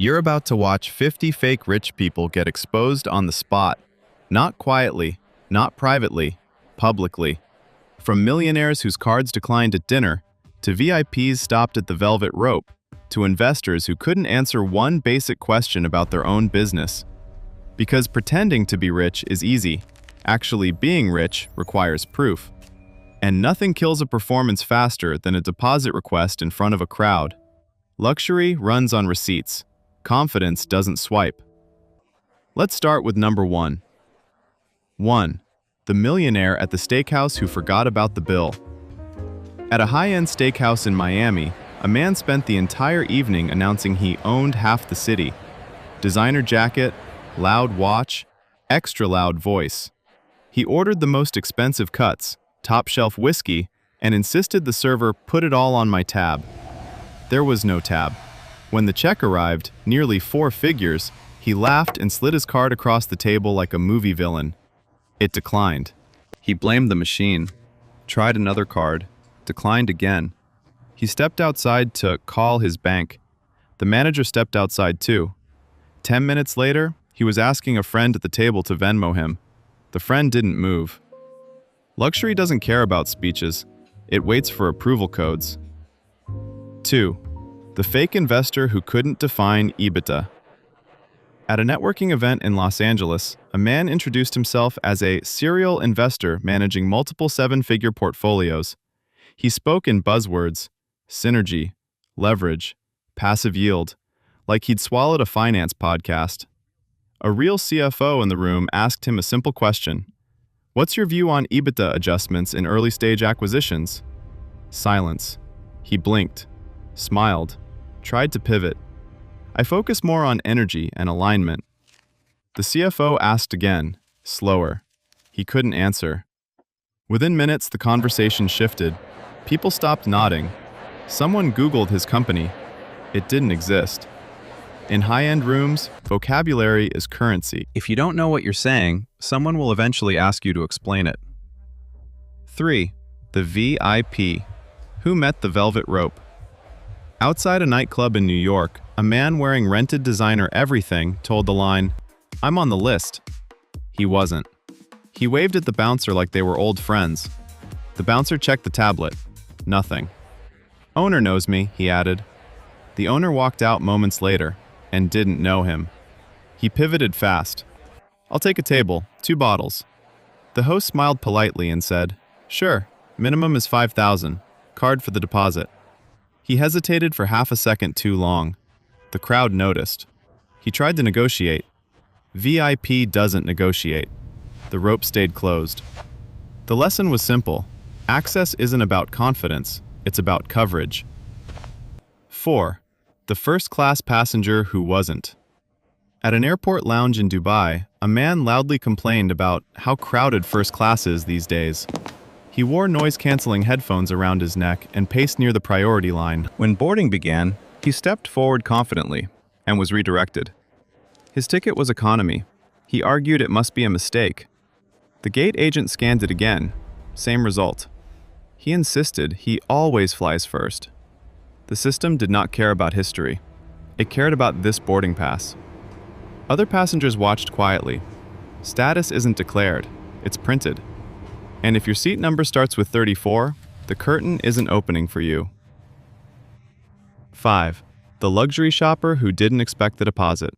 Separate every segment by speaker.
Speaker 1: You're about to watch 50 fake rich people get exposed on the spot. Not quietly, not privately, publicly. From millionaires whose cards declined at dinner, to VIPs stopped at the velvet rope, to investors who couldn't answer one basic question about their own business. Because pretending to be rich is easy, actually being rich requires proof. And nothing kills a performance faster than a deposit request in front of a crowd. Luxury runs on receipts. Confidence doesn't swipe. Let's start with number 1. 1. The millionaire at the steakhouse who forgot about the bill. At a high-end steakhouse in Miami, a man spent the entire evening announcing he owned half the city. Designer jacket, loud watch, extra loud voice. He ordered the most expensive cuts, top-shelf whiskey, and insisted the server put it all on my tab. There was no tab. When the check arrived, nearly 4 figures, he laughed and slid his card across the table like a movie villain. It declined. He blamed the machine, tried another card, declined again. He stepped outside to call his bank. The manager stepped outside too. 10 minutes later, he was asking a friend at the table to Venmo him. The friend didn't move. Luxury doesn't care about speeches. It waits for approval codes. 2. The fake investor who couldn't define EBITDA. At a networking event in Los Angeles, a man introduced himself as a serial investor managing multiple 7-figure portfolios. He spoke in buzzwords, synergy, leverage, passive yield, like he'd swallowed a finance podcast. A real CFO in the room asked him a simple question. What's your view on EBITDA adjustments in early-stage acquisitions? Silence. He blinked, smiled, tried to pivot. I focus more on energy and alignment. The CFO asked again, slower. He couldn't answer. Within minutes, the conversation shifted. People stopped nodding. Someone Googled his company. It didn't exist. In high-end rooms, vocabulary is currency. If you don't know what you're saying, someone will eventually ask you to explain it. 3. The VIP. Who met the velvet rope? Outside a nightclub in New York, a man wearing rented designer everything told the line, "I'm on the list." He wasn't. He waved at the bouncer like they were old friends. The bouncer checked the tablet. Nothing. "Owner knows me," he added. The owner walked out moments later and didn't know him. He pivoted fast. "I'll take a table, 2 bottles." The host smiled politely and said, "Sure, minimum is $5,000. Card for the deposit." He hesitated for half a second too long. The crowd noticed. He tried to negotiate. VIP doesn't negotiate. The rope stayed closed. The lesson was simple. Access isn't about confidence, it's about coverage. 4. The first-class passenger who wasn't. At an airport lounge in Dubai, a man loudly complained about how crowded first class is these days. He wore noise-canceling headphones around his neck and paced near the priority line. When boarding began, he stepped forward confidently and was redirected. His ticket was economy. He argued it must be a mistake. The gate agent scanned it again. Same result. He insisted he always flies first. The system did not care about history. It cared about this boarding pass. Other passengers watched quietly. Status isn't declared, it's printed. And if your seat number starts with 34, the curtain isn't opening for you. 5. The luxury shopper who didn't expect the deposit.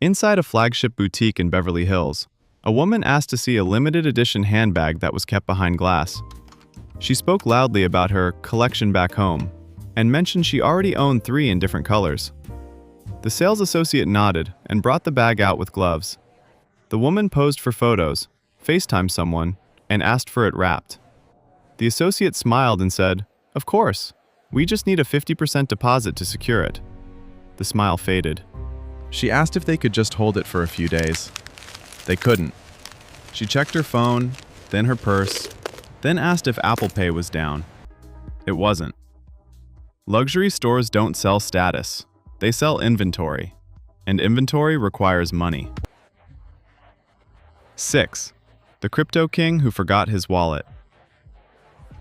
Speaker 1: Inside a flagship boutique in Beverly Hills, a woman asked to see a limited edition handbag that was kept behind glass. She spoke loudly about her collection back home and mentioned she already owned 3 in different colors. The sales associate nodded and brought the bag out with gloves. The woman posed for photos, FaceTimed someone, and asked for it wrapped. The associate smiled and said, "Of course, we just need a 50% deposit to secure it." The smile faded. She asked if they could just hold it for a few days. They couldn't. She checked her phone, then her purse, then asked if Apple Pay was down. It wasn't. Luxury stores don't sell status. They sell inventory, and inventory requires money. 6. The crypto king who forgot his wallet.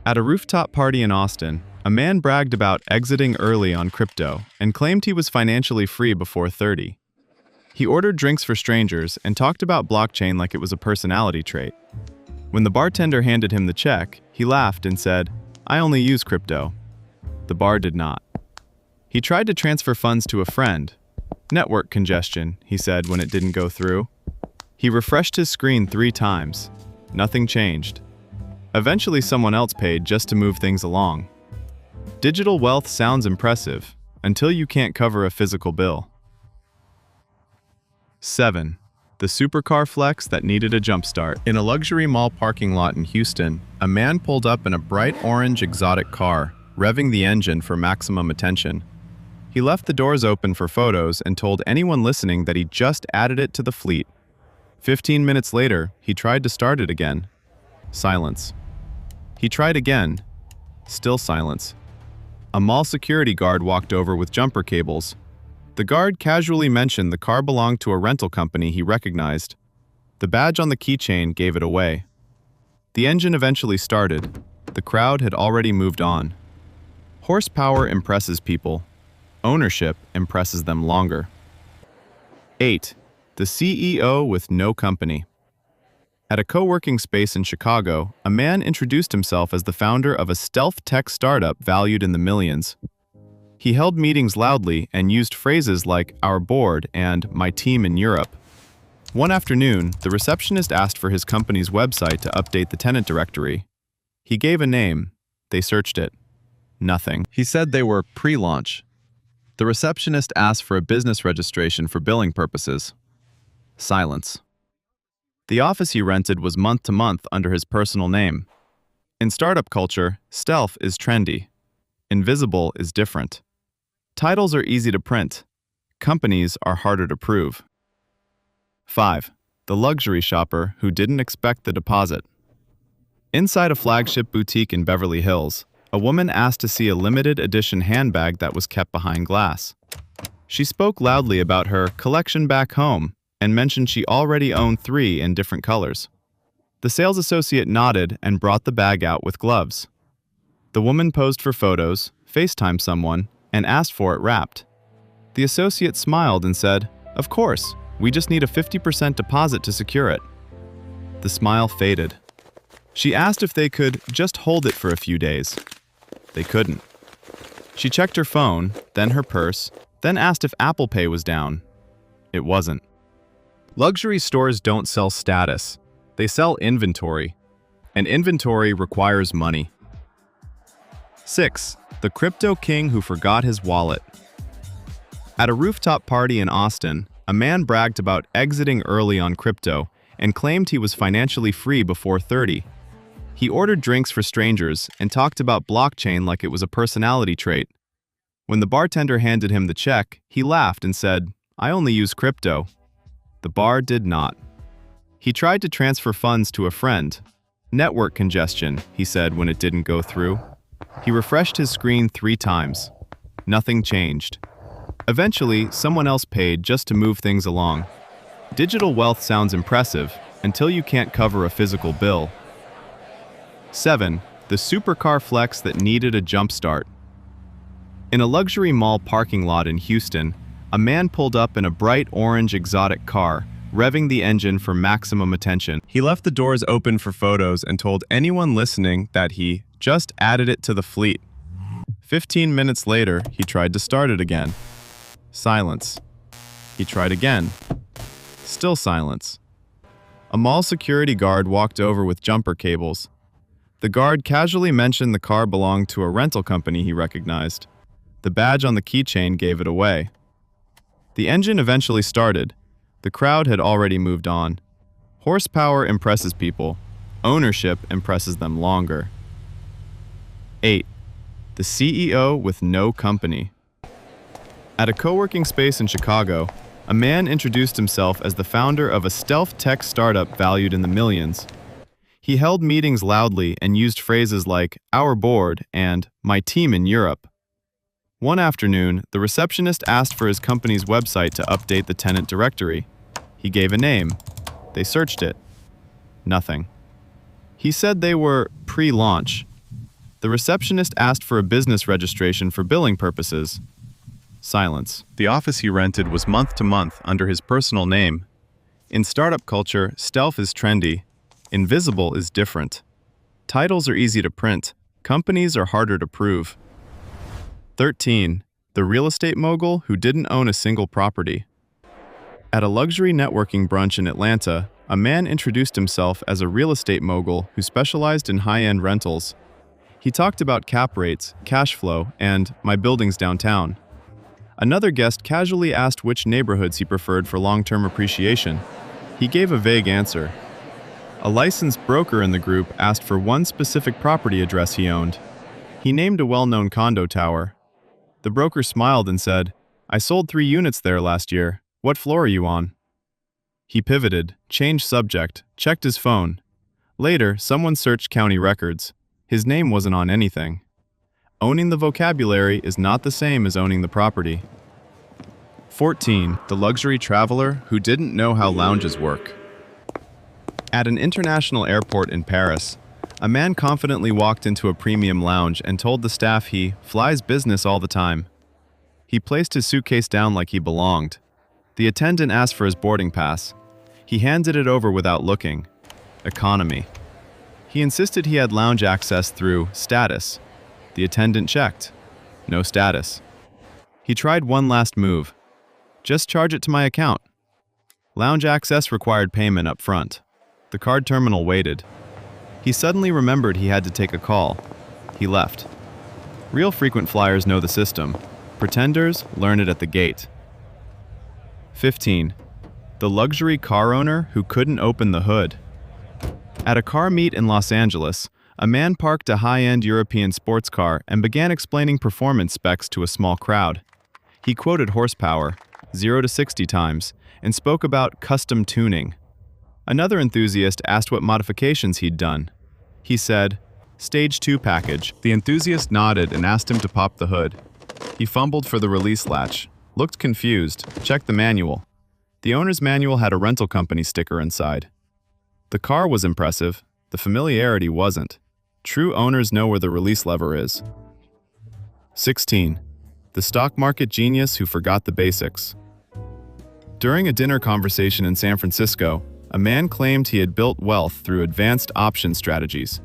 Speaker 1: At a rooftop party in Austin, A man bragged about exiting early on crypto and claimed he was financially free before 30. He ordered drinks for strangers and talked about blockchain like it was a personality trait. When the bartender handed him the check, he laughed and said, "I only use crypto." The bar did not. He tried to transfer funds to a friend. "Network congestion," he said when it didn't go through. He refreshed his screen 3 times. Nothing changed. Eventually, someone else paid just to move things along. Digital wealth sounds impressive until you can't cover a physical bill. 7. The supercar flex that needed a jumpstart. In a luxury mall parking lot in Houston, a man pulled up in a bright orange exotic car, revving the engine for maximum attention. He left the doors open for photos and told anyone listening that he just added it to the fleet. 15 minutes later, he tried to start it again. Silence. He tried again. Still silence. A mall security guard walked over with jumper cables. The guard casually mentioned the car belonged to a rental company he recognized. The badge on the keychain gave it away. The engine eventually started. The crowd had already moved on. Horsepower impresses people. Ownership impresses them longer. 8. The CEO with no company. At a co-working space in Chicago, a man introduced himself as the founder of a stealth tech startup valued in the millions. He held meetings loudly and used phrases like "our board" and "my team in Europe." One afternoon, the receptionist asked for his company's website to update the tenant directory. He gave a name. They searched it. Nothing. He said they were pre-launch. The receptionist asked for a business registration for billing purposes. Silence. The office he rented was month to month under his personal name. In startup culture, stealth is trendy. Invisible is different. Titles are easy to print. Companies are harder to prove. 5. The luxury shopper who didn't expect the deposit. Inside a flagship boutique in Beverly Hills, a woman asked to see a limited edition handbag that was kept behind glass. She spoke loudly about her collection back home and mentioned she already owned 3 in different colors. The sales associate nodded and brought the bag out with gloves. The woman posed for photos, FaceTimed someone, and asked for it wrapped. The associate smiled and said, "Of course, we just need a 50% deposit to secure it." The smile faded. She asked if they could just hold it for a few days. They couldn't. She checked her phone, then her purse, then asked if Apple Pay was down. It wasn't. Luxury stores don't sell status. They sell inventory. And inventory requires money. 6. The crypto king who forgot his wallet. At a rooftop party in Austin, a man bragged about exiting early on crypto and claimed he was financially free before 30. He ordered drinks for strangers and talked about blockchain like it was a personality trait. When the bartender handed him the check, he laughed and said, "I only use crypto." The bar did not. He tried to transfer funds to a friend. "Network congestion," he said when it didn't go through. He refreshed his screen 3 times. Nothing changed. Eventually, someone else paid just to move things along. Digital wealth sounds impressive until you can't cover a physical bill. 7. The supercar flex that needed a jumpstart. In a luxury mall parking lot in Houston, a man pulled up in a bright orange exotic car, revving the engine for maximum attention. He left the doors open for photos and told anyone listening that he just added it to the fleet. 15 minutes later, he tried to start it again. Silence. He tried again. Still silence. A mall security guard walked over with jumper cables. The guard casually mentioned the car belonged to a rental company he recognized. The badge on the keychain gave it away. The engine eventually started. The crowd had already moved on. Horsepower impresses people. Ownership impresses them longer. 8. The CEO with no company. At a co-working space in Chicago, a man introduced himself as the founder of a stealth tech startup valued in the millions. He held meetings loudly and used phrases like "our board" and "my team in Europe." One afternoon, the receptionist asked for his company's website to update the tenant directory. He gave a name. They searched it. Nothing. He said they were pre-launch. The receptionist asked for a business registration for billing purposes. Silence. The office he rented was month to month under his personal name. In startup culture, stealth is trendy. Invisible is different. Titles are easy to print. Companies are harder to prove. 13. The real estate mogul who didn't own a single property. At a luxury networking brunch in Atlanta, a man introduced himself as a real estate mogul who specialized in high-end rentals. He talked about cap rates, cash flow, and my buildings downtown. Another guest casually asked which neighborhoods he preferred for long-term appreciation. He gave a vague answer. A licensed broker in the group asked for one specific property address he owned. He named a well-known condo tower. The broker smiled and said, "I sold 3 units there last year. What floor are you on?" He pivoted, changed subject, checked his phone. Later, someone searched county records. His name wasn't on anything. Owning the vocabulary is not the same as owning the property. 14. The luxury traveler who didn't know how lounges work. At an international airport in Paris, a man confidently walked into a premium lounge and told the staff he flies business all the time. He placed his suitcase down like he belonged. The attendant asked for his boarding pass. He handed it over without looking. Economy. He insisted he had lounge access through status. The attendant checked. No status. He tried one last move. Just charge it to my account. Lounge access required payment up front. The card terminal waited. He suddenly remembered he had to take a call. He left. Real frequent flyers know the system. Pretenders learn it at the gate. 15. The luxury car owner who couldn't open the hood. At a car meet in Los Angeles, a man parked a high-end European sports car and began explaining performance specs to a small crowd. He quoted horsepower, 0 to 60 times, and spoke about custom tuning. Another enthusiast asked what modifications he'd done. He said, "Stage 2 package." The enthusiast nodded and asked him to pop the hood. He fumbled for the release latch, looked confused, checked the manual. The owner's manual had a rental company sticker inside. The car was impressive, the familiarity wasn't. True owners know where the release lever is. 16. The stock market genius who forgot the basics. During a dinner conversation in San Francisco, a man claimed he had built wealth through advanced option strategies.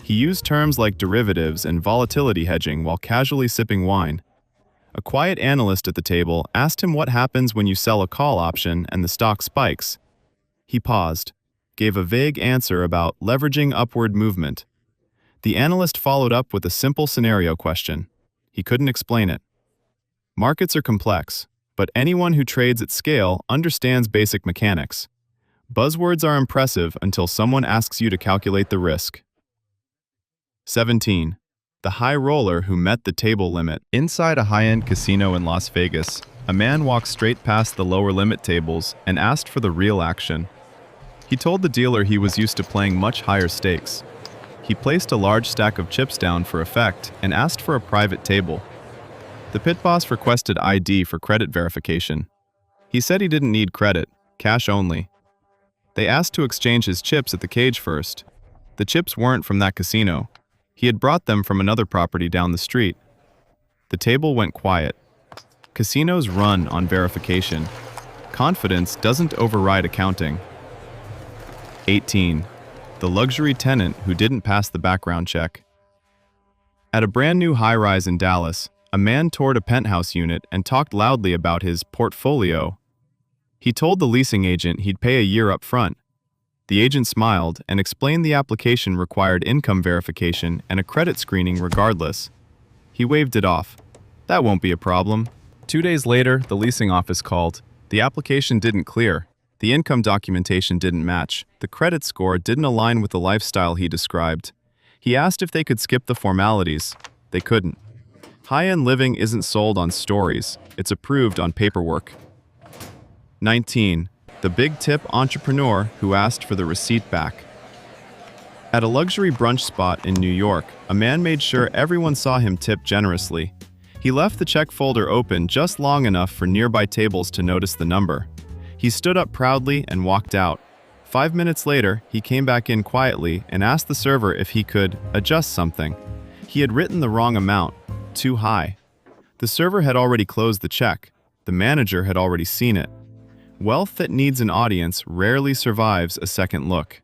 Speaker 1: He used terms like derivatives and volatility hedging while casually sipping wine. A quiet analyst at the table asked him what happens when you sell a call option and the stock spikes. He paused, gave a vague answer about leveraging upward movement. The analyst followed up with a simple scenario question. He couldn't explain it. Markets are complex, but anyone who trades at scale understands basic mechanics. Buzzwords are impressive until someone asks you to calculate the risk. 17. The high roller who met the table limit. Inside a high-end casino in Las Vegas, a man walked straight past the lower limit tables and asked for the real action. He told the dealer he was used to playing much higher stakes. He placed a large stack of chips down for effect and asked for a private table. The pit boss requested ID for credit verification. He said he didn't need credit, cash only. They asked to exchange his chips at the cage first. The chips weren't from that casino. He had brought them from another property down the street. The table went quiet. Casinos run on verification. Confidence doesn't override accounting. 18. The luxury tenant who didn't pass the background check. At a brand new high-rise in Dallas, a man toured a penthouse unit and talked loudly about his portfolio. He told the leasing agent he'd pay a year up front. The agent smiled and explained the application required income verification and a credit screening regardless. He waved it off. That won't be a problem. 2 days later, the leasing office called. The application didn't clear. The income documentation didn't match. The credit score didn't align with the lifestyle he described. He asked if they could skip the formalities. They couldn't. High-end living isn't sold on stories. It's approved on paperwork. 19. The big tip entrepreneur who asked for the receipt back. At a luxury brunch spot in New York, a man made sure everyone saw him tip generously. He left the check folder open just long enough for nearby tables to notice the number. He stood up proudly and walked out. 5 minutes later, he came back in quietly and asked the server if he could adjust something. He had written the wrong amount, too high. The server had already closed the check. The manager had already seen it. Wealth that needs an audience rarely survives a second look.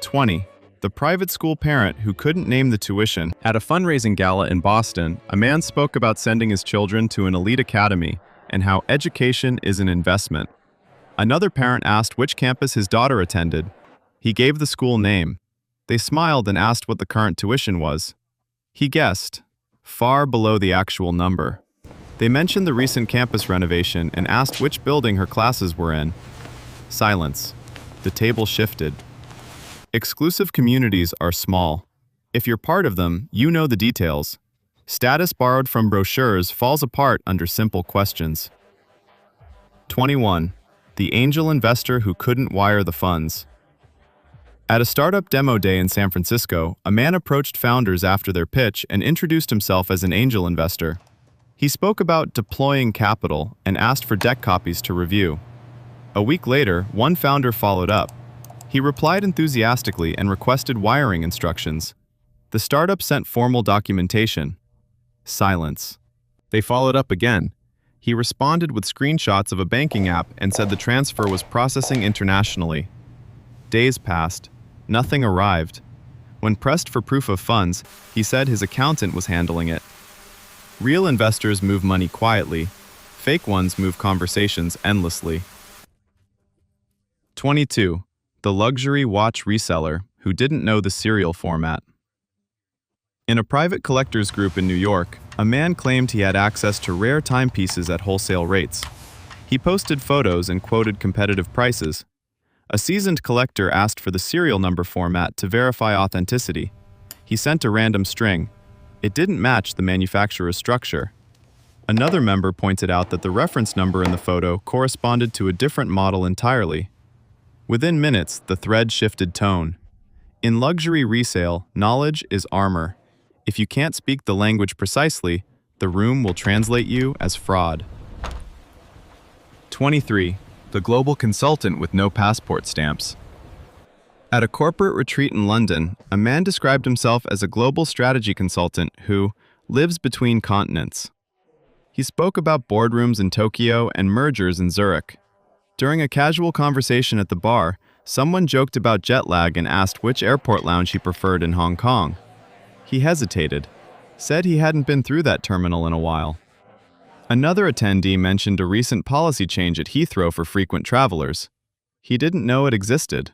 Speaker 1: 20. The private school parent who couldn't name the tuition. At a fundraising gala in Boston, a man spoke about sending his children to an elite academy and how education is an investment. Another parent asked which campus his daughter attended. He gave the school name. They smiled and asked what the current tuition was. He guessed, far below the actual number. They mentioned the recent campus renovation and asked which building her classes were in. Silence. The table shifted. Exclusive communities are small. If you're part of them, you know the details. Status borrowed from brochures falls apart under simple questions. 21. The angel investor who couldn't wire the funds. At a startup demo day in San Francisco, a man approached founders after their pitch and introduced himself as an angel investor. He spoke about deploying capital and asked for deck copies to review. A week later, one founder followed up. He replied enthusiastically and requested wiring instructions. The startup sent formal documentation. Silence. They followed up again. He responded with screenshots of a banking app and said the transfer was processing internationally. Days passed. Nothing arrived. When pressed for proof of funds, he said his accountant was handling it. Real investors move money quietly. Fake ones move conversations endlessly. 22. The luxury watch reseller who didn't know the serial format. In a private collectors group in New York, a man claimed he had access to rare timepieces at wholesale rates. He posted photos and quoted competitive prices. A seasoned collector asked for the serial number format to verify authenticity. He sent a random string. It didn't match the manufacturer's structure. Another member pointed out that the reference number in the photo corresponded to a different model entirely. Within minutes, the thread shifted tone. In luxury resale, knowledge is armor. If you can't speak the language precisely, the room will translate you as fraud. 23. The global consultant with no passport stamps. At a corporate retreat in London, a man described himself as a global strategy consultant who lives between continents. He spoke about boardrooms in Tokyo and mergers in Zurich. During a casual conversation at the bar, someone joked about jet lag and asked which airport lounge he preferred in Hong Kong. He hesitated, said he hadn't been through that terminal in a while. Another attendee mentioned a recent policy change at Heathrow for frequent travelers. He didn't know it existed.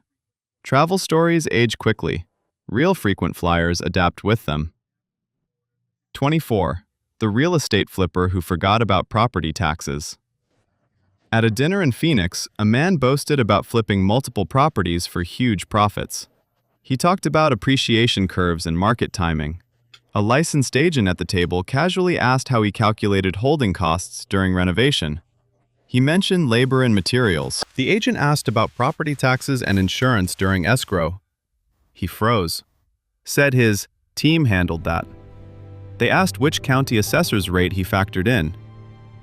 Speaker 1: Travel stories age quickly. Real frequent flyers adapt with them. 24. The real estate flipper who forgot about property taxes. At a dinner in Phoenix, a man boasted about flipping multiple properties for huge profits. He talked about appreciation curves and market timing. A licensed agent at the table casually asked how he calculated holding costs during renovation. He mentioned labor and materials. The agent asked about property taxes and insurance during escrow. He froze. Said his team handled that. They asked which county assessor's rate he factored in.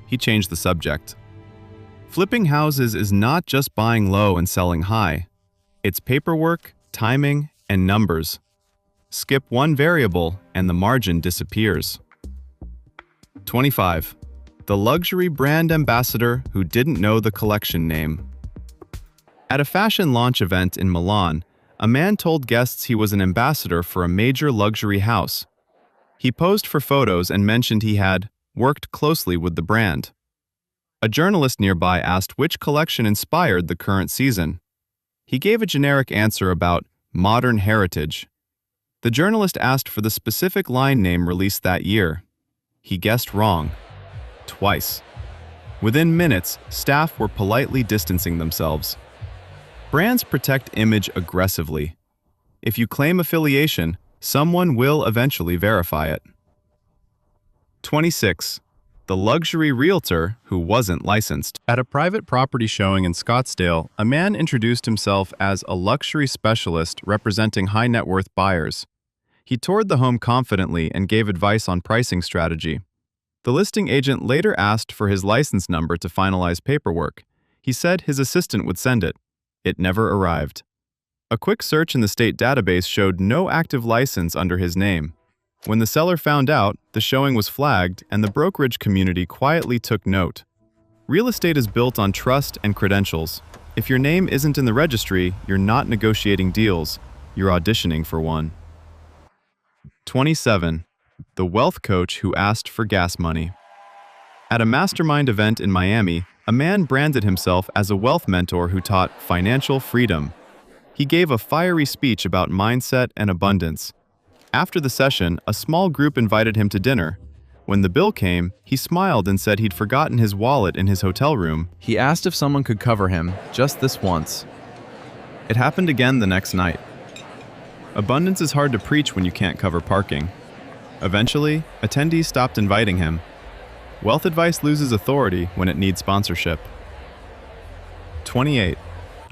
Speaker 1: He changed the subject. Flipping houses is not just buying low and selling high. It's paperwork, timing, and numbers. Skip one variable and the margin disappears. 25. The luxury brand ambassador who didn't know the collection name. At a fashion launch event in Milan, a man told guests he was an ambassador for a major luxury house. He posed for photos and mentioned he had worked closely with the brand. A journalist nearby asked which collection inspired the current season. He gave a generic answer about modern heritage. The journalist asked for the specific line name released that year. He guessed wrong. Twice. Within minutes, staff were politely distancing themselves. Brands protect image aggressively. If you claim affiliation, someone will eventually verify it. 26. The luxury realtor who wasn't licensed. At a private property showing in Scottsdale, a man introduced himself as a luxury specialist representing high net worth buyers. He toured the home confidently and gave advice on pricing strategy. The listing agent later asked for his license number to finalize paperwork. He said his assistant would send it. It never arrived. A quick search in the state database showed no active license under his name. When the seller found out, the showing was flagged and the brokerage community quietly took note. Real estate is built on trust and credentials. If your name isn't in the registry, you're not negotiating deals, you're auditioning for one. 27. The wealth coach who asked for gas money. At a mastermind event in Miami, a man branded himself as a wealth mentor who taught financial freedom. He gave a fiery speech about mindset and abundance. After the session, a small group invited him to dinner. When the bill came, he smiled and said he'd forgotten his wallet in his hotel room. He asked if someone could cover him, just this once. It happened again the next night. Abundance is hard to preach when you can't cover parking. Eventually, attendees stopped inviting him. Wealth advice loses authority when it needs sponsorship. 28.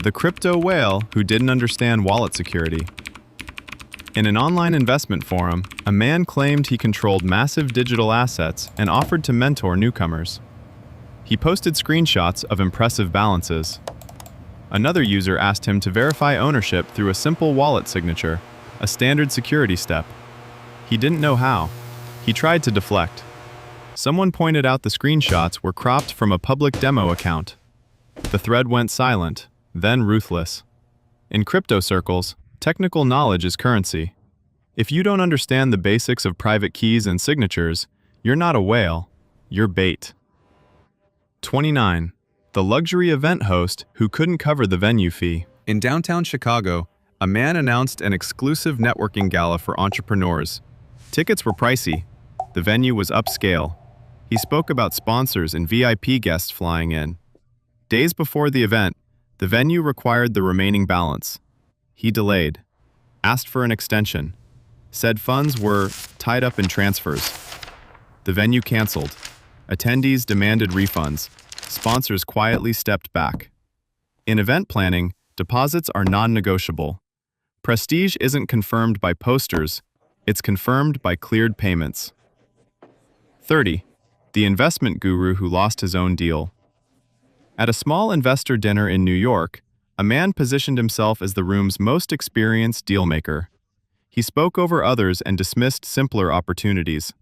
Speaker 1: The crypto whale who didn't understand wallet security. In an online investment forum, a man claimed he controlled massive digital assets and offered to mentor newcomers. He posted screenshots of impressive balances. Another user asked him to verify ownership through a simple wallet signature, a standard security step. He didn't know how. He tried to deflect. Someone pointed out the screenshots were cropped from a public demo account. The thread went silent, then ruthless. In crypto circles, technical knowledge is currency. If you don't understand the basics of private keys and signatures, you're not a whale, you're bait. 29. The luxury event host who couldn't cover the venue fee. In downtown Chicago, a man announced an exclusive networking gala for entrepreneurs. Tickets were pricey. The venue was upscale. He spoke about sponsors and VIP guests flying in. Days before the event, the venue required the remaining balance. He delayed, asked for an extension, said funds were tied up in transfers. The venue canceled. Attendees demanded refunds. Sponsors quietly stepped back. In event planning, deposits are non-negotiable. Prestige isn't confirmed by posters, it's confirmed by cleared payments. 30. The investment guru who lost his own deal. At a small investor dinner in New York, a man positioned himself as the room's most experienced dealmaker. He spoke over others and dismissed simpler opportunities.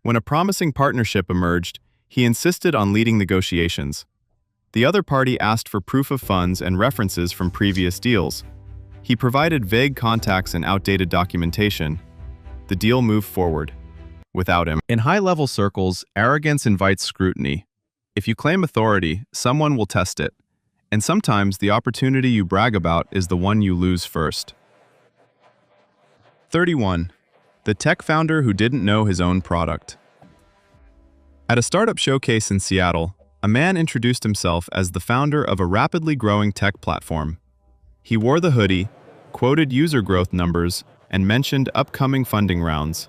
Speaker 1: When a promising partnership emerged, he insisted on leading negotiations. The other party asked for proof of funds and references from previous deals. He provided vague contacts and outdated documentation. The deal moved forward. Without him. In high-level circles, arrogance invites scrutiny. If you claim authority, someone will test it. And sometimes the opportunity you brag about is the one you lose first. 31. The tech founder who didn't know his own product. At a startup showcase in Seattle, a man introduced himself as the founder of a rapidly growing tech platform. He wore the hoodie, quoted user growth numbers, and mentioned upcoming funding rounds.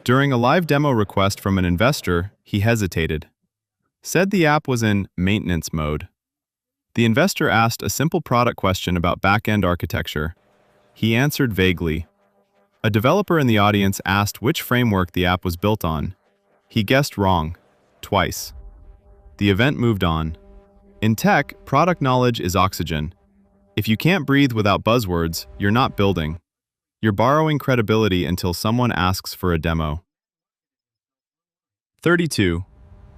Speaker 1: During a live demo request from an investor, he hesitated. Said the app was in maintenance mode. The investor asked a simple product question about back-end architecture. He answered vaguely. A developer in the audience asked which framework the app was built on. He guessed wrong, twice. The event moved on. In tech, product knowledge is oxygen. If you can't breathe without buzzwords, you're not building. You're borrowing credibility until someone asks for a demo. 32.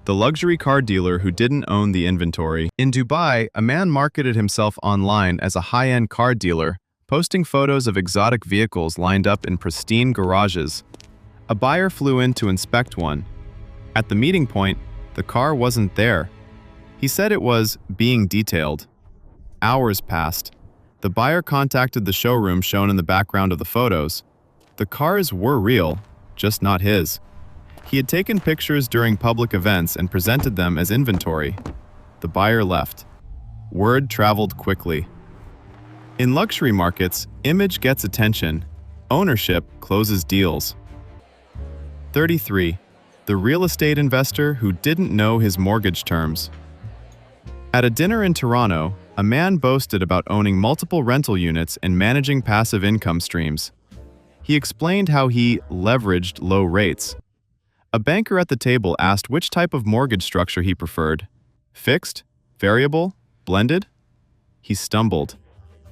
Speaker 1: The luxury car dealer who didn't own the inventory. In Dubai, a man marketed himself online as a high-end car dealer, posting photos of exotic vehicles lined up in pristine garages. A buyer flew in to inspect one. At the meeting point, the car wasn't there. He said it was being detailed. Hours passed. The buyer contacted the showroom shown in the background of the photos. The cars were real, just not his. He had taken pictures during public events and presented them as inventory. The buyer left. Word traveled quickly. In luxury markets, image gets attention. Ownership closes deals. 33. The real estate investor who didn't know his mortgage terms. At a dinner in Toronto, a man boasted about owning multiple rental units and managing passive income streams. He explained how he leveraged low rates. A banker at the table asked which type of mortgage structure he preferred. Fixed? Variable? Blended? He stumbled.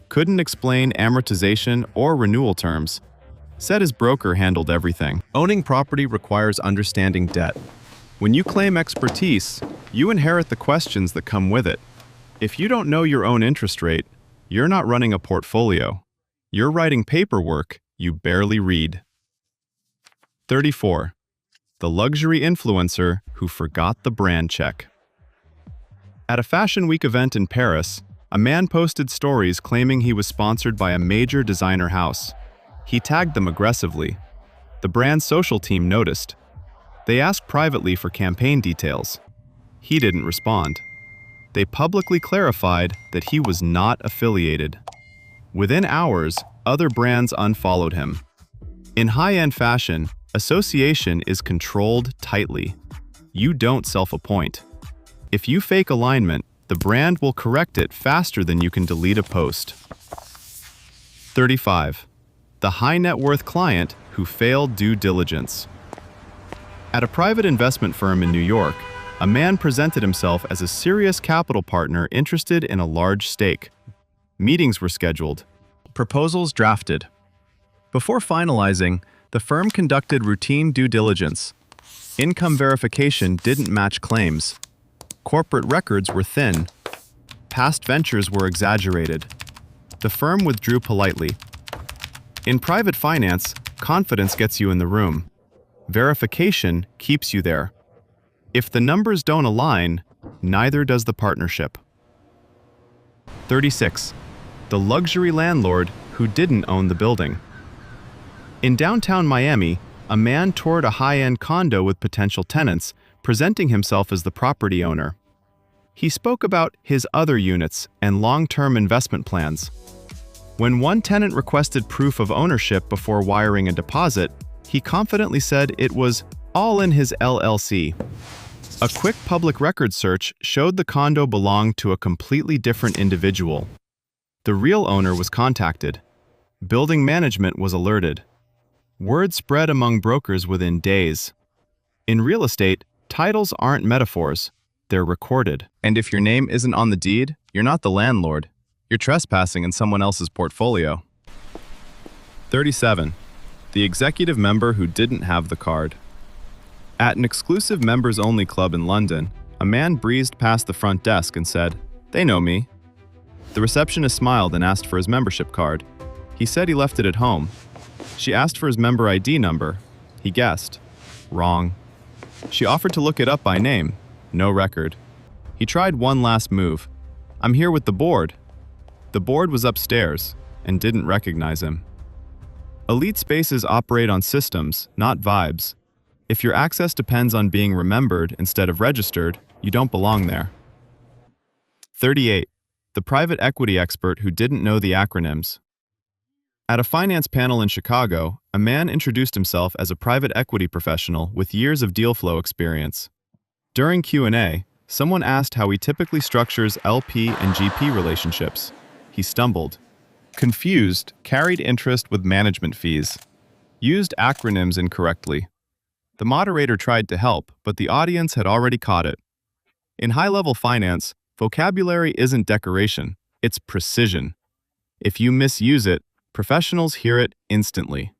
Speaker 1: Couldn't explain amortization or renewal terms. Said his broker handled everything. Owning property requires understanding debt. When you claim expertise, you inherit the questions that come with it. If you don't know your own interest rate, you're not running a portfolio. You're writing paperwork you barely read. 34. The luxury influencer who forgot the brand check. At a Fashion Week event in Paris, a man posted stories claiming he was sponsored by a major designer house. He tagged them aggressively. The brand's social team noticed. They asked privately for campaign details. He didn't respond. They publicly clarified that he was not affiliated. Within hours, other brands unfollowed him. In high-end fashion, association is controlled tightly. You don't self-appoint. If you fake alignment, the brand will correct it faster than you can delete a post. 35. The high net worth client who failed due diligence. At a private investment firm in New York, a man presented himself as a serious capital partner interested in a large stake. Meetings were scheduled. Proposals drafted. Before finalizing, the firm conducted routine due diligence. Income verification didn't match claims. Corporate records were thin. Past ventures were exaggerated. The firm withdrew politely. In private finance, confidence gets you in the room. Verification keeps you there. If the numbers don't align, neither does the partnership. 36. The luxury landlord who didn't own the building. In downtown Miami, a man toured a high-end condo with potential tenants, presenting himself as the property owner. He spoke about his other units and long-term investment plans. When one tenant requested proof of ownership before wiring a deposit, he confidently said it was all in his LLC. A quick public record search showed the condo belonged to a completely different individual. The real owner was contacted. Building management was alerted. Word spread among brokers within days. In real estate, titles aren't metaphors, they're recorded. And if your name isn't on the deed, you're not the landlord. You're trespassing in someone else's portfolio. 37. The executive member who didn't have the card. At an exclusive members-only club in London, a man breezed past the front desk and said, "They know me." The receptionist smiled and asked for his membership card. He said he left it at home. She asked for his member ID number. He guessed. Wrong. She offered to look it up by name. No record. He tried one last move. "I'm here with the board." The board was upstairs and didn't recognize him. Elite spaces operate on systems, not vibes. If your access depends on being remembered instead of registered, you don't belong there. 38. The private equity expert who didn't know the acronyms. At a finance panel in Chicago, a man introduced himself as a private equity professional with years of deal flow experience. During Q&A, someone asked how he typically structures LP and GP relationships. He stumbled. Confused, carried interest with management fees. Used acronyms incorrectly. The moderator tried to help, but the audience had already caught it. In high-level finance, vocabulary isn't decoration, it's precision. If you misuse it, professionals hear it instantly.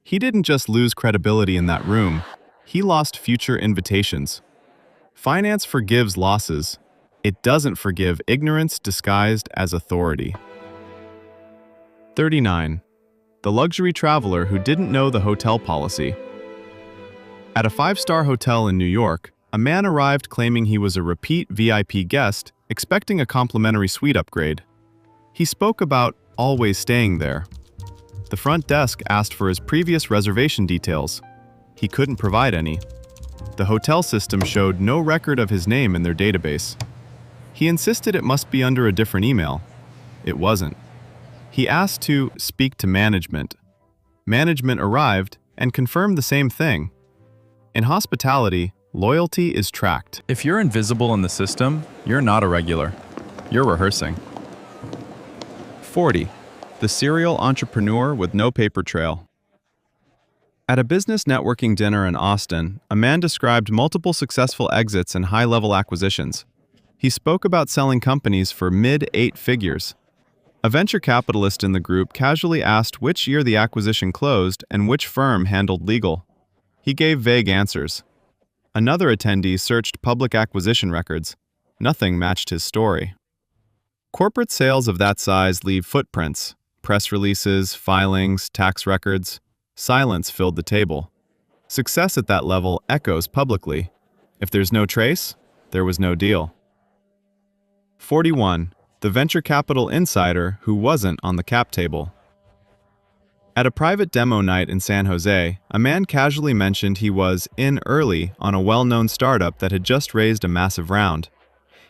Speaker 1: He didn't just lose credibility in that room, he lost future invitations. Finance forgives losses. It doesn't forgive ignorance disguised as authority. 39. The luxury traveler who didn't know the hotel policy. At a 5-star hotel in New York, a man arrived claiming he was a repeat VIP guest, expecting a complimentary suite upgrade. He spoke about always staying there. The front desk asked for his previous reservation details. He couldn't provide any. The hotel system showed no record of his name in their database. He insisted it must be under a different email. It wasn't. He asked to speak to management. Management arrived and confirmed the same thing. In hospitality, loyalty is tracked. If you're invisible in the system, you're not a regular. You're rehearsing. 40. The serial entrepreneur with no paper trail. At a business networking dinner in Austin, a man described multiple successful exits and high-level acquisitions. He spoke about selling companies for mid-8 figures. A venture capitalist in the group casually asked which year the acquisition closed and which firm handled legal. He gave vague answers. Another attendee searched public acquisition records. Nothing matched his story. Corporate sales of that size leave footprints: press releases, filings, tax records. Silence filled the table. Success at that level echoes publicly. If there's no trace, there was no deal. 41. The venture capital insider who wasn't on the cap table. At a private demo night in San Jose, a man casually mentioned he was in early on a well-known startup that had just raised a massive round.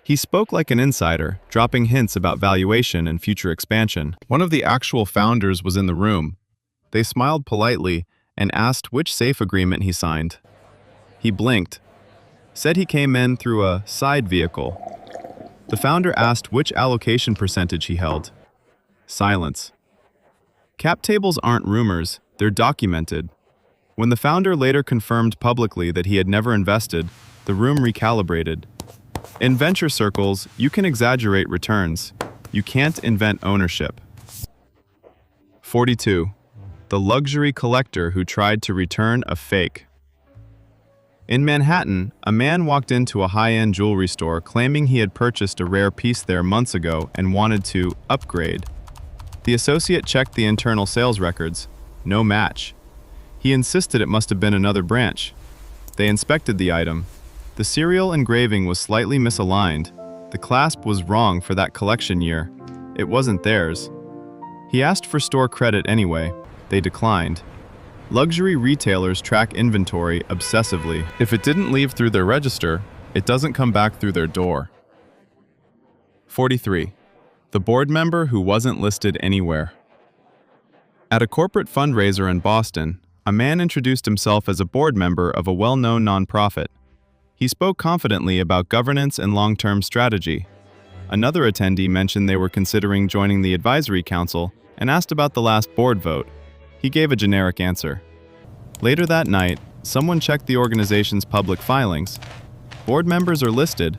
Speaker 1: He spoke like an insider, dropping hints about valuation and future expansion. One of the actual founders was in the room. They smiled politely and asked which safe agreement he signed. He blinked, said he came in through a side vehicle. The founder asked which allocation percentage he held. Silence. Cap tables aren't rumors, they're documented. When the founder later confirmed publicly that he had never invested, the room recalibrated. In venture circles, you can exaggerate returns. You can't invent ownership. 42. The luxury collector who tried to return a fake. In Manhattan, a man walked into a high-end jewelry store claiming he had purchased a rare piece there months ago and wanted to upgrade. The associate checked the internal sales records. No match. He insisted it must have been another branch. They inspected the item. The serial engraving was slightly misaligned. The clasp was wrong for that collection year. It wasn't theirs. He asked for store credit anyway. They declined. Luxury retailers track inventory obsessively. If it didn't leave through their register, it doesn't come back through their door. 43. The board member who wasn't listed anywhere. At a corporate fundraiser in Boston, a man introduced himself as a board member of a well-known nonprofit. He spoke confidently about governance and long-term strategy. Another attendee mentioned they were considering joining the advisory council and asked about the last board vote. He gave a generic answer. Later that night, someone checked the organization's public filings. Board members are listed.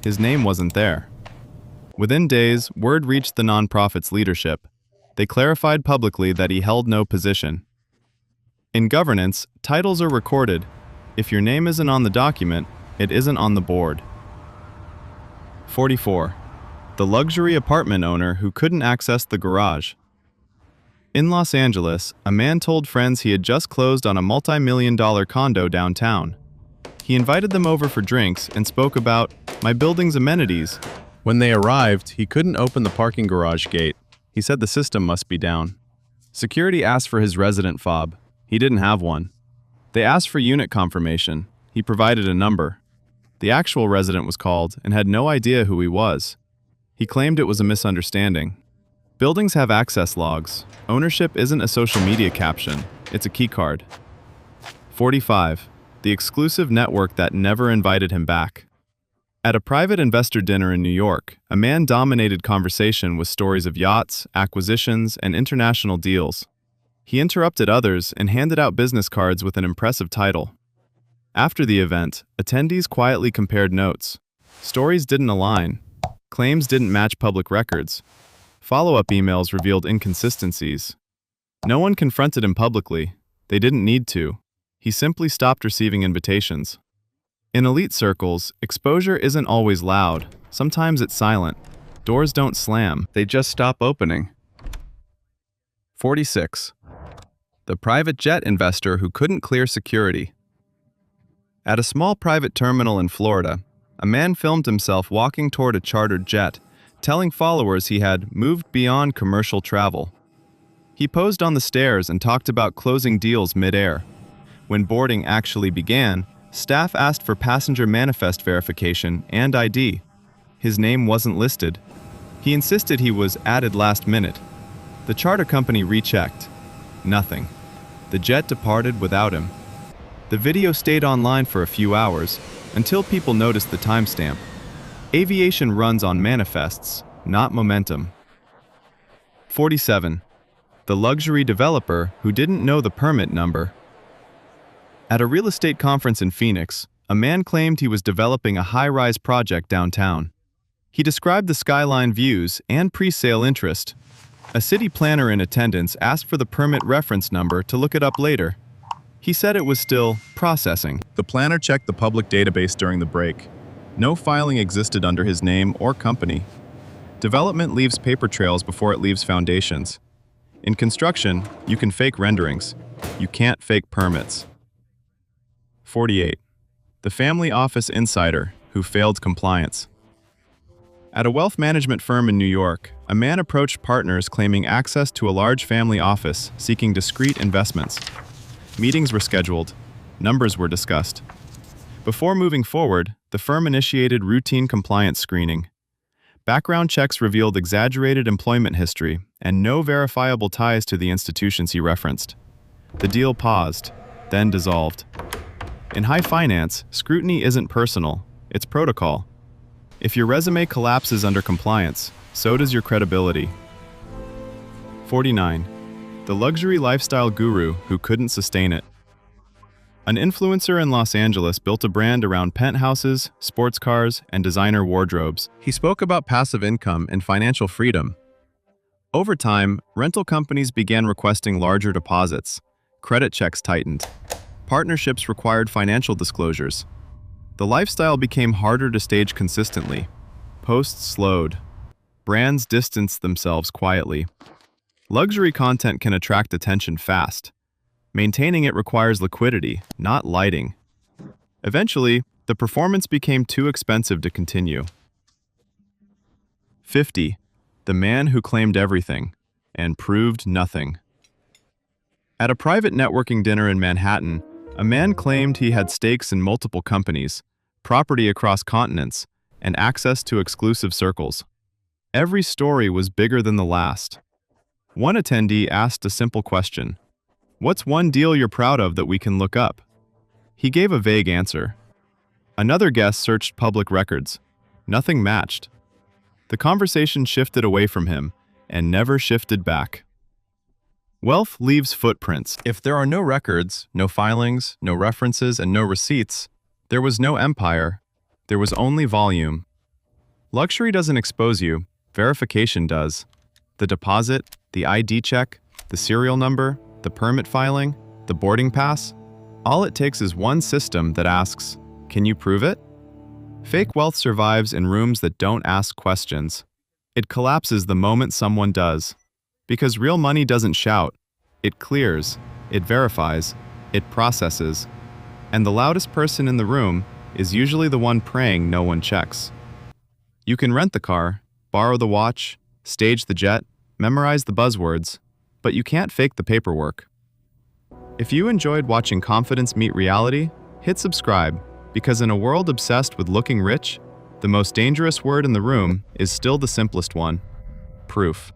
Speaker 1: His name wasn't there. Within days, word reached the nonprofit's leadership. They clarified publicly that he held no position. In governance, titles are recorded. If your name isn't on the document, it isn't on the board. 44. The luxury apartment owner who couldn't access the garage. In Los Angeles, a man told friends he had just closed on a multi-million-dollar condo downtown. He invited them over for drinks and spoke about my building's amenities. When they arrived, he couldn't open the parking garage gate. He said the system must be down. Security asked for his resident fob. He didn't have one. They asked for unit confirmation. He provided a number. The actual resident was called and had no idea who he was. He claimed it was a misunderstanding. Buildings have access logs. Ownership isn't a social media caption, it's a keycard. 45. The exclusive network that never invited him back. At a private investor dinner in New York, a man dominated conversation with stories of yachts, acquisitions, and international deals. He interrupted others and handed out business cards with an impressive title. After the event, attendees quietly compared notes. Stories didn't align. Claims didn't match public records. Follow-up emails revealed inconsistencies. No one confronted him publicly. They didn't need to. He simply stopped receiving invitations. In elite circles, exposure isn't always loud. Sometimes it's silent. Doors don't slam. They just stop opening. 46. The private jet investor who couldn't clear security. At a small private terminal in Florida, a man filmed himself walking toward a chartered jet, telling followers he had moved beyond commercial travel. He posed on the stairs and talked about closing deals mid-air. When boarding actually began, staff asked for passenger manifest verification and ID. His name wasn't listed. He insisted he was added last minute. The charter company rechecked. Nothing. The jet departed without him. The video stayed online for a few hours, until people noticed the timestamp. Aviation runs on manifests, not momentum. 47. The luxury developer who didn't know the permit number. At a real estate conference in Phoenix, a man claimed he was developing a high-rise project downtown. He described the skyline views and pre-sale interest. A city planner in attendance asked for the permit reference number to look it up later. He said it was still processing. The planner checked the public database during the break. No filing existed under his name or company. Development leaves paper trails before it leaves foundations. In construction, you can fake renderings. You can't fake permits. 48. The family office insider who failed compliance. At a wealth management firm in New York, a man approached partners claiming access to a large family office seeking discreet investments. Meetings were scheduled. Numbers were discussed. Before moving forward, the firm initiated routine compliance screening. Background checks revealed exaggerated employment history and no verifiable ties to the institutions he referenced. The deal paused, then dissolved. In high finance, scrutiny isn't personal, it's protocol. If your resume collapses under compliance, so does your credibility. 49. The luxury lifestyle guru who couldn't sustain it. An influencer in Los Angeles built a brand around penthouses, sports cars, and designer wardrobes. He spoke about passive income and financial freedom. Over time, rental companies began requesting larger deposits. Credit checks tightened. Partnerships required financial disclosures. The lifestyle became harder to stage consistently. Posts slowed. Brands distanced themselves quietly. Luxury content can attract attention fast. Maintaining it requires liquidity, not lighting. Eventually, the performance became too expensive to continue. 50. The man who claimed everything and proved nothing. At a private networking dinner in Manhattan, a man claimed he had stakes in multiple companies, property across continents, and access to exclusive circles. Every story was bigger than the last. One attendee asked a simple question: "What's one deal you're proud of that we can look up?" He gave a vague answer. Another guest searched public records. Nothing matched. The conversation shifted away from him and never shifted back. Wealth leaves footprints. If there are no records, no filings, no references, and no receipts, there was no empire. There was only volume. Luxury doesn't expose you, verification does. The deposit, the ID check, the serial number, the permit filing, the boarding pass, all it takes is one system that asks, "Can you prove it?" Fake wealth survives in rooms that don't ask questions. It collapses the moment someone does. Because real money doesn't shout. It clears, it verifies, it processes. And the loudest person in the room is usually the one praying no one checks. You can rent the car, borrow the watch, stage the jet, memorize the buzzwords, but you can't fake the paperwork. If you enjoyed watching confidence meet reality, hit subscribe, because in a world obsessed with looking rich, the most dangerous word in the room is still the simplest one: proof.